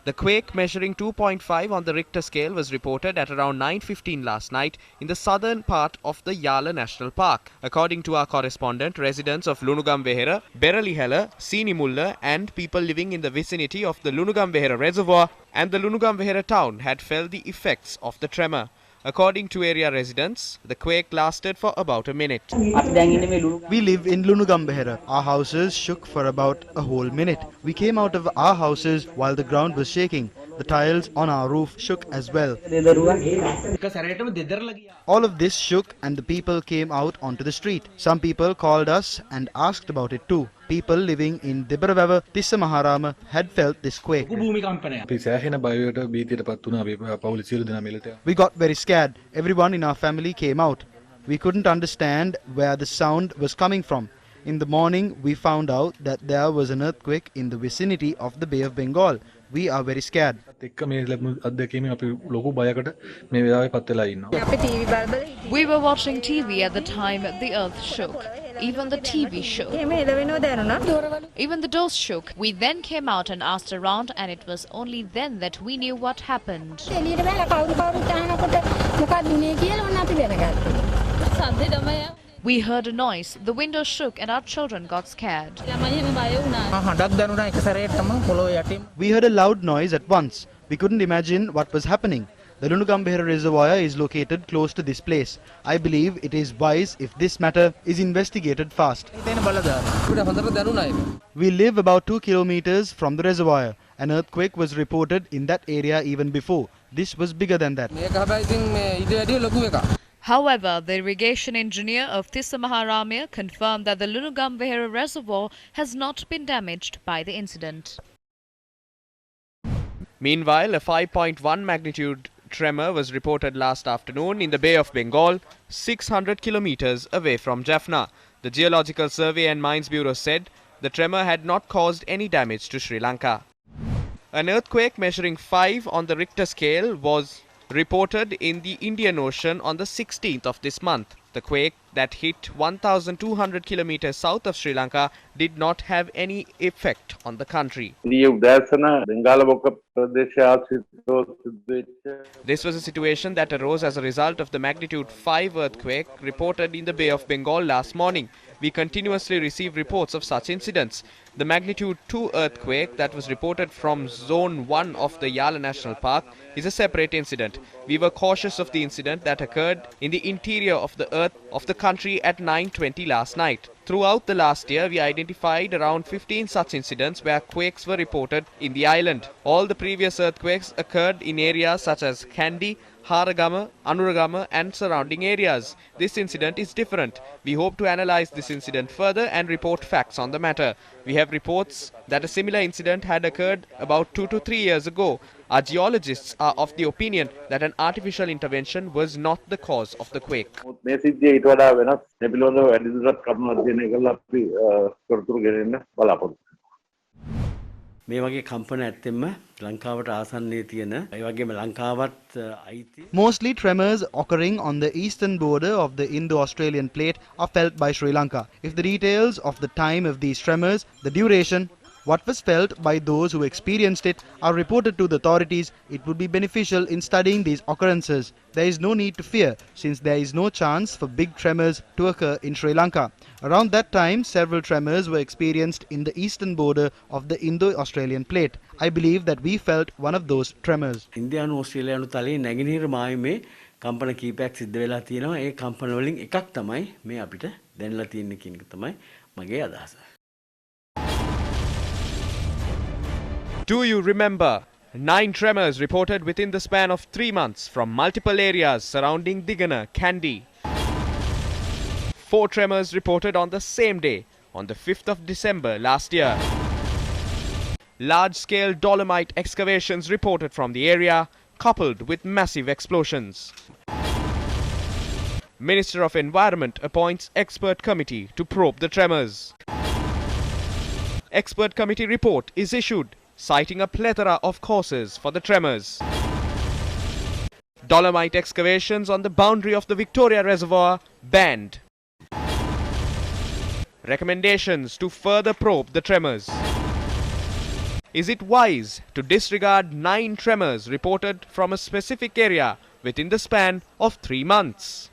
The quake measuring 2.5 on the Richter scale was reported at around 9:15 last night in the southern part of the Yala National Park. According to our correspondent, residents of Lunugambehera, Beralihela, Sinimulla and people living in the vicinity of the Lunugambehera Reservoir and the Lunugambehera town had felt the effects of the tremor. According to area residents, the quake lasted for about a minute. We live in Lunugambehera. Our houses shook for about a whole minute. We came out of our houses while the ground was shaking. The tiles on our roof shook as well. All of this shook and the people came out onto the street. Some people called us and asked about it too. People living in Dibaravava, Tissa Maharama had felt this quake. We got very scared. Everyone in our family came out. We couldn't understand where the sound was coming from. In the morning, we found out that there was an earthquake in the vicinity of the Bay of Bengal. We are very scared. We were watching TV at the time the earth shook. Even the TV shook. Even the doors shook. We then came out and asked around, and it was only then that we knew what happened. We heard a noise, the window shook and our children got scared. We heard a loud noise at once. We couldn't imagine what was happening. The Lunugambehera Reservoir is located close to this place. I believe it is wise if this matter is investigated fast. We live about 2 kilometers from the reservoir. An earthquake was reported in that area even before. This was bigger than that. However, the irrigation engineer of Tissa Maharamya confirmed that the Lunugambehera Reservoir has not been damaged by the incident. Meanwhile, a 5.1 magnitude tremor was reported last afternoon in the Bay of Bengal, 600 kilometers away from Jaffna. The Geological Survey and Mines Bureau said the tremor had not caused any damage to Sri Lanka. An earthquake measuring 5 on the Richter scale was reported in the Indian Ocean on the 16th of this month. The quake that hit 1,200 kilometers south of Sri Lanka did not have any effect on the country. This was a situation that arose as a result of the magnitude 5 earthquake reported in the Bay of Bengal last morning. We continuously receive reports of such incidents. The magnitude 2 earthquake that was reported from Zone 1 of the Yala National Park is a separate incident. We were cautious of the incident that occurred in the interior of the earth of the country at 9:20 last night. Throughout the last year, we identified around 15 such incidents where quakes were reported in the island. All the previous earthquakes occurred in areas such as Kandy, Haragama, Anuragama and surrounding areas. This incident is different. We hope to analyze this incident further and report facts on the matter. We have reports that a similar incident had occurred about 2 to 3 years ago. Our geologists are of the opinion that an artificial intervention was not the cause of the quake. මේ වගේ කම්පන ඇත්තෙම ලංකාවට ආසන්නයේ තියෙන ඒ වගේම ලංකාවත් අයිති Mostly tremors occurring on the eastern border of the Indo-Australian plate are felt by Sri Lanka. If the details of the time of these tremors, the duration, what was felt by those who experienced it are reported to the authorities, it would be beneficial in studying these occurrences. There is no need to fear since there is no chance for big tremors to occur in Sri Lanka. Around that time, several tremors were experienced in the eastern border of the Indo-Australian plate. I believe that we felt one of those tremors. ඉන්දියානු ඕස්ට්‍රේලියානු තලයේ නැගෙනහිර මායමේ කම්පන කීපයක් සිද්ධ වෙලා තියෙනවා. ඒ කම්පන වලින් එකක් තමයි මේ අපිට දැනලා තියෙන්නේ කියන එක තමයි මගේ අදහස. Do you remember 9 tremors reported within the span of 3 months from multiple areas surrounding Digana, Kandy? 4 tremors reported on the same day, on the 5th of December last year. Large-scale dolomite excavations reported from the area, coupled with massive explosions. Minister of Environment appoints expert committee to probe the tremors. Expert committee report is issued, citing a plethora of causes for the tremors. Dolomite excavations on the boundary of the Victoria Reservoir banned. Recommendations to further probe the tremors. Is it wise to disregard 9 tremors reported from a specific area within the span of 3 months?